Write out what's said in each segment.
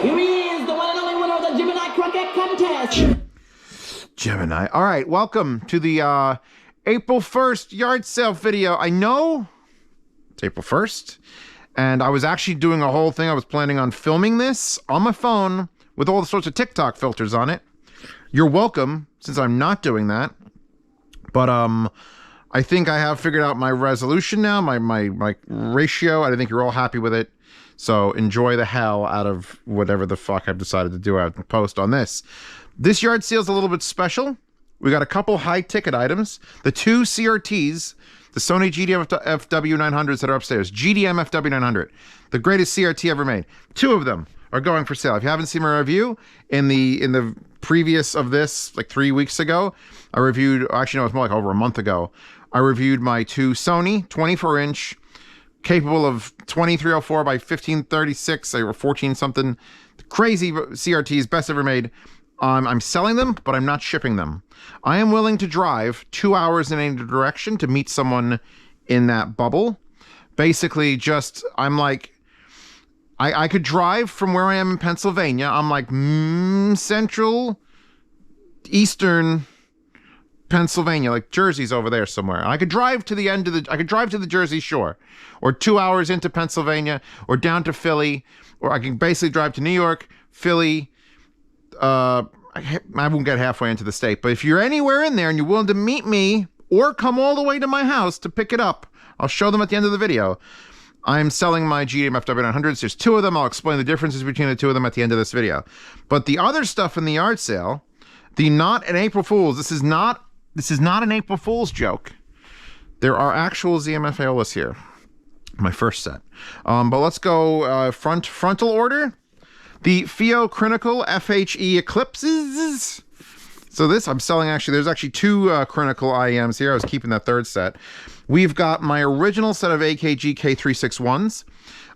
Here he is, the one and only winner of the Gemini Croquette Contest. Gemini. All right, welcome to the April 1st yard sale video. I know it's April 1st, and I was actually doing a whole thing. I was planning on filming this on my phone with all sorts of TikTok filters on it. You're welcome, since I'm not doing that. But I think I have figured out my resolution now, my ratio. I think you're all happy with it. So enjoy the hell out of whatever the fuck I've decided to do out and post on this. This yard sale is a little bit special. We got a couple high ticket items. The two CRTs, the Sony GDM FW900s that are upstairs. GDM FW900, the greatest CRT ever made. Two of them are going for sale. If you haven't seen my review in the previous of this, like 3 weeks ago, I reviewed, actually no, it's more like over a month ago. I reviewed my two Sony 24-inch, capable of 2304 by 1536 or 14 something, crazy CRTs, best ever made. I'm selling them, but I'm not shipping them. I am willing to drive 2 hours in any direction to meet someone in that bubble. Basically, just, I'm like, I could drive from where I am in Pennsylvania. I'm like central, eastern Pennsylvania, like Jersey's over there somewhere. I could drive to the end of I could drive to the Jersey Shore, or 2 hours into Pennsylvania, or down to Philly, or I can basically drive to New York, Philly. I won't get halfway into the state, but if you're anywhere in there and you're willing to meet me or come all the way to my house to pick it up, I'll show them at the end of the video. I'm selling my GDM FW900s. There's two of them. I'll explain the differences between the two of them at the end of this video. But the other stuff in the yard sale, the not an April Fool's, this is not an April Fool's joke. There are actual ZMFAOLAs here. My first set. But let's go frontal order. The Crinical FHE Eclipses. So this I'm selling, actually, there's actually two Crinical IEMs here. I was keeping that third set. We've got my original set of AKG K361s.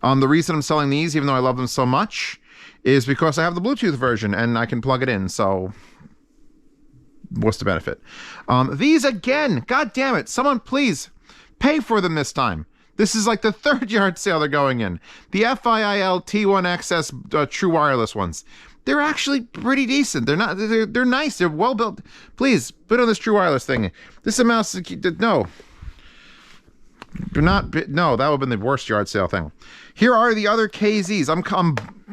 The reason I'm selling these, even though I love them so much, is because I have the Bluetooth version and I can plug it in. So what's the benefit? These again, god damn it, someone please pay for them this time. This is like the third yard sale they're going in. The FIIL T1XS true wireless ones. They're actually pretty decent. They're not. They're nice. They're well built. Please put on this true wireless thing. This amounts to no. Do not. No, that would have been the worst yard sale thing. Here are the other KZs. I'm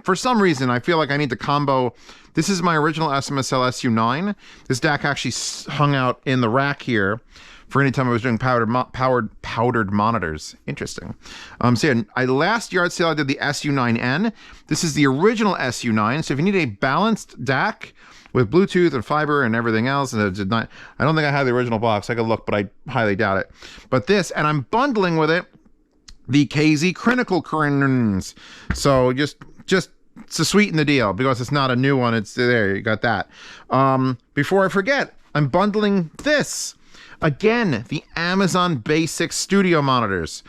for some reason I feel like I need to combo. This is my original SMSL SU9. This DAC actually hung out in the rack here for any time I was doing powdered monitors. Interesting. So yeah, last yard sale I did the SU9N. This is the original SU9. So if you need a balanced DAC with Bluetooth and fiber and everything else, and I don't think I have the original box. I could look, but I highly doubt it. But this, and I'm bundling with it the KZ Crinical Crins. So just to sweeten the deal, because it's not a new one. It's there. You got that. Before I forget, I'm bundling this. Again, the Amazon Basics studio monitors.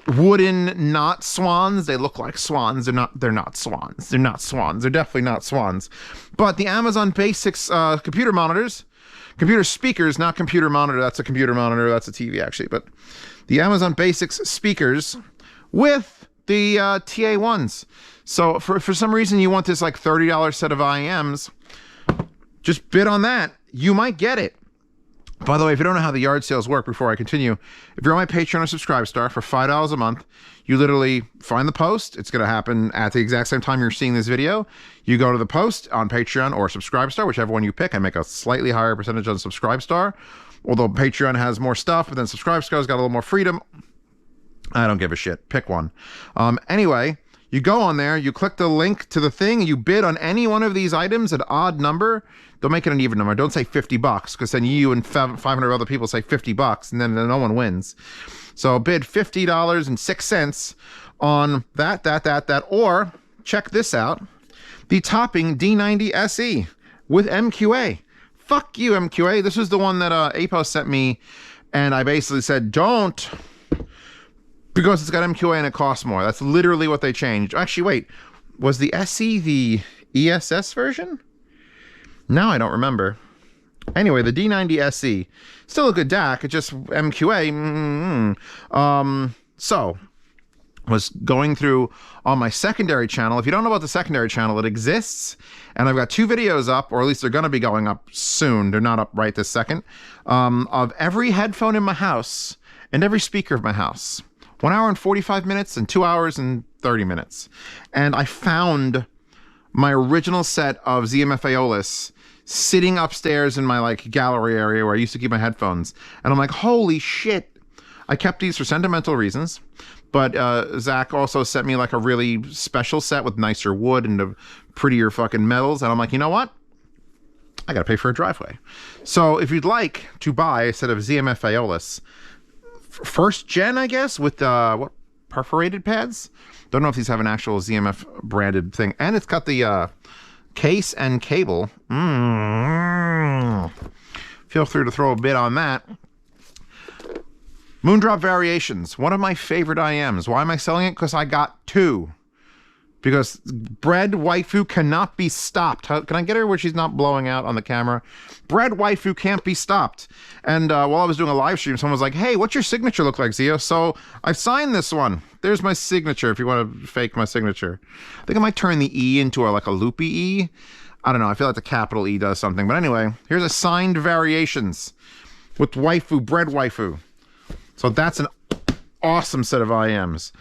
Wooden, not swans. They look like swans. They're not swans. They're not swans. They're definitely not swans. But the Amazon Basics computer monitors, computer speakers, not computer monitor. That's a computer monitor. That's a TV actually. But the Amazon Basics speakers with the TA1s. So for some reason you want this like $30 set of IEMs, just bid on that. You might get it. By the way, if you don't know how the yard sales work, before I continue, if you're on my Patreon or Subscribestar for $5 a month, you literally find the post. It's going to happen at the exact same time you're seeing this video. You go to the post on Patreon or Subscribestar, whichever one you pick. I make a slightly higher percentage on Subscribestar, although Patreon has more stuff, but then Subscribestar's got a little more freedom. I don't give a shit. Pick one. Anyway, you go on there, you click the link to the thing, and you bid on any one of these items, an odd number. Don't make it an even number. Don't say $50, because then you and 500 other people say $50, and then no one wins. So bid $50.06 on that, or check this out. The topping D90 SE with MQA. Fuck you, MQA. This was the one that APO sent me, and I basically said, don't, because it's got MQA and it costs more. That's literally what they changed. Actually, wait, was the SE the ESS version? Now I don't remember. Anyway, the D90 SE, still a good DAC, it's just MQA. So was going through on my secondary channel. If you don't know about the secondary channel, it exists. And I've got 2 videos up, or at least they're going to be going up soon. They're not up right this second, of every headphone in my house and every speaker of my house. 1 hour and 45 minutes and 2 hours and 30 minutes. And I found my original set of ZMF Aeolus sitting upstairs in my like gallery area where I used to keep my headphones. And I'm like, holy shit. I kept these for sentimental reasons. But Zach also sent me like a really special set with nicer wood and the prettier fucking metals. And I'm like, you know what? I got to pay for a driveway. So if you'd like to buy a set of ZMF Aeolus, first gen, I guess, with what, perforated pads? Don't know if these have an actual ZMF branded thing. And it's got the case and cable. Feel free to throw a bid on that. Moondrop Variations, one of my favorite IMs. Why am I selling it? Because I got 2. Because Bread Waifu cannot be stopped. Can I get her where she's not blowing out on the camera? Bread Waifu can't be stopped. And while I was doing a live stream, someone was like, hey, what's your signature look like, Zeo? So I've signed this one. There's my signature if you want to fake my signature. I think I might turn the E into like a loopy E. I don't know. I feel like the capital E does something. But anyway, here's a signed Variations with Waifu, Bread Waifu. So that's an awesome set of IMs.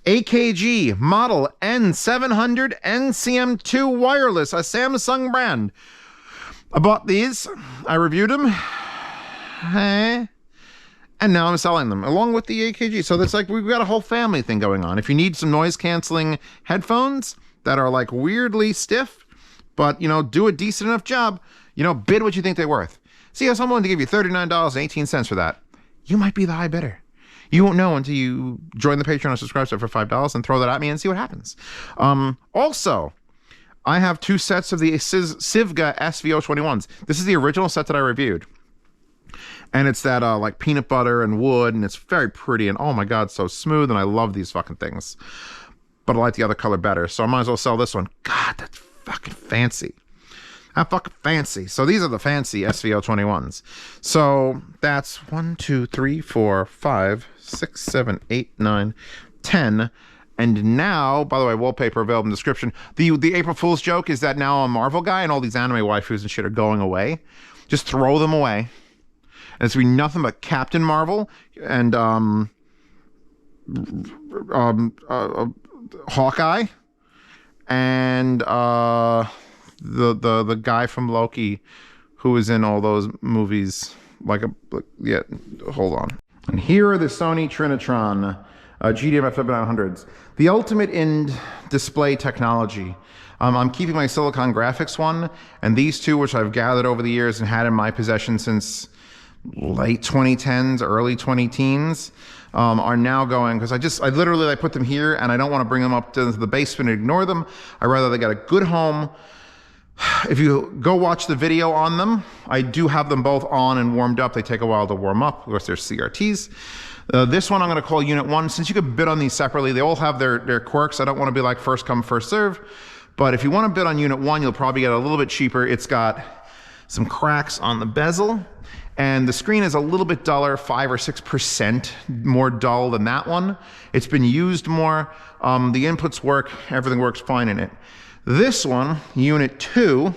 AKG model N700 NCM2 wireless, a Samsung brand. I bought these, I reviewed them, and now I'm selling them along with the AKG. So that's like, we've got a whole family thing going on. If you need some noise canceling headphones that are like weirdly stiff, but you know, do a decent enough job, you know, bid what you think they're worth. See, I'm willing to give you $39.18 for that. You might be the high bidder. You won't know until you join the Patreon or subscribe to it for $5 and throw that at me and see what happens. Also, I have 2 sets of the Sivga SVO21s. This is the original set that I reviewed. And it's that like peanut butter and wood, and it's very pretty, and oh my God, so smooth, and I love these fucking things. But I like the other color better, so I might as well sell this one. God, that's fucking fancy. I'm fucking fancy. So these are the fancy SVO21s. So that's 1, 2, 3, 4, 5, 6, 7, 8, 9, 10. And now, by the way, wallpaper available in the description. The April Fool's joke is that now I'm a Marvel guy and all these anime waifus and shit are going away. Just throw them away. And it's going to be nothing but Captain Marvel and Hawkeye and the guy from Loki who was in all those movies. Yeah, hold on. And here are the Sony Trinitron GDMF 900s. The ultimate in display technology. I'm keeping my Silicon Graphics one, and these 2, which I've gathered over the years and had in my possession since late 2010s, early 2010s, are now going, because I literally put them here, and I don't want to bring them up to the basement and ignore them. I'd rather they got a good home. If you go watch the video on them, I do have them both on and warmed up. They take a while to warm up. Of course, they're CRTs. This one I'm going to call Unit 1. Since you could bid on these separately, they all have their quirks. I don't want to be like first come, first serve. But if you want to bid on Unit 1, you'll probably get a little bit cheaper. It's got some cracks on the bezel, and the screen is a little bit duller, 5 or 6% more dull than that one. It's been used more. The inputs work. Everything works fine in it. This one, Unit 2,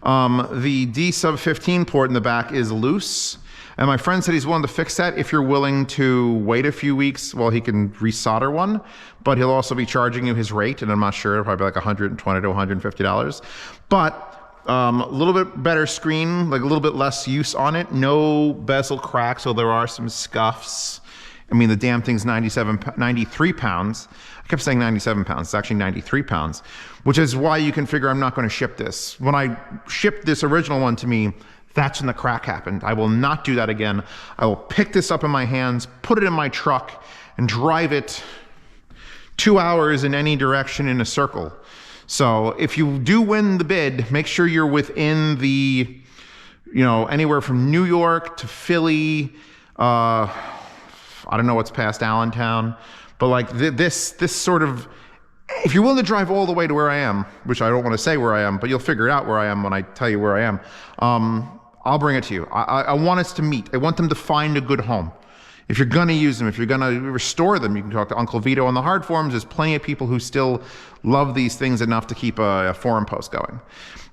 the D-sub-15 port in the back is loose. And my friend said he's willing to fix that if you're willing to wait a few weeks while he can resolder one. But he'll also be charging you his rate, and I'm not sure, probably like $120 to $150. But a little bit better screen, like a little bit less use on it. No bezel cracks, so there are some scuffs. I mean, the damn thing's 93 pounds. I kept saying 97 pounds. It's actually 93 pounds, which is why you can figure I'm not going to ship this. When I shipped this original one to me, that's when the crack happened. I will not do that again. I will pick this up in my hands, put it in my truck, and drive it 2 hours in any direction in a circle. So if you do win the bid, make sure you're within the, you know, anywhere from New York to Philly, I don't know what's past Allentown, but like this sort of, if you're willing to drive all the way to where I am, which I don't want to say where I am, but you'll figure it out where I am when I tell you where I am, I'll bring it to you. I want us to meet. I want them to find a good home. If you're gonna use them, if you're gonna restore them, you can talk to Uncle Vito on the hard forums. There's plenty of people who still love these things enough to keep a forum post going.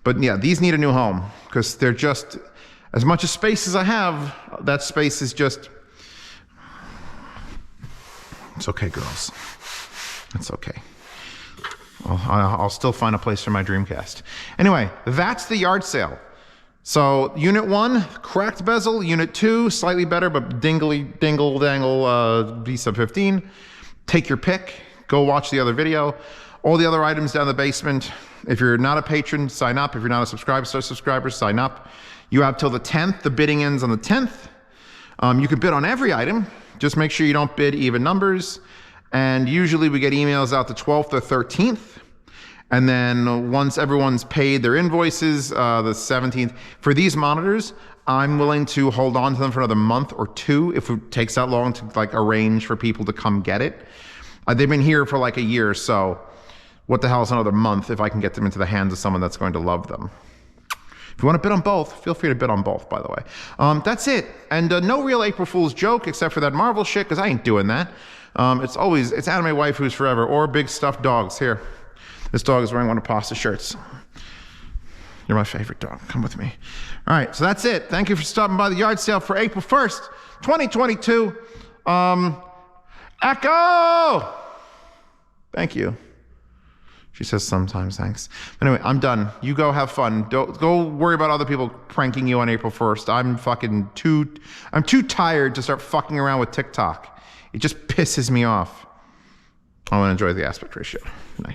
But yeah, these need a new home because they're just, as much space as I have, that space is just, it's okay, girls. It's okay. I'll still find a place for my Dreamcast. Anyway, that's the yard sale. So unit 1, cracked bezel. Unit 2, slightly better, but dingle dangle B sub 15. Take your pick. Go watch the other video. All the other items down the basement. If you're not a patron, sign up. If you're not a subscriber, sign up. You have till the 10th. The bidding ends on the 10th. You can bid on every item. Just make sure you don't bid even numbers. And usually we get emails out the 12th or 13th. And then once everyone's paid their invoices, the 17th, for these monitors, I'm willing to hold on to them for another month or 2 if it takes that long to like arrange for people to come get it. They've been here for like a year, so what the hell is another month if I can get them into the hands of someone that's going to love them. If you want to bid on both, feel free to bid on both, by the way. That's it. And no real April Fool's joke except for that Marvel shit, because I ain't doing that. It's anime waifus forever or big stuffed dogs. Here. This dog is wearing one of Pasta's shirts. You're my favorite dog. Come with me. All right, so that's it. Thank you for stopping by the yard sale for April 1st, 2022. Echo! Thank you. She says sometimes thanks. Anyway, I'm done. You go have fun. Don't go worry about other people pranking you on April 1st. I'm too tired to start fucking around with TikTok. It just pisses me off. I want to enjoy the aspect ratio. Good night.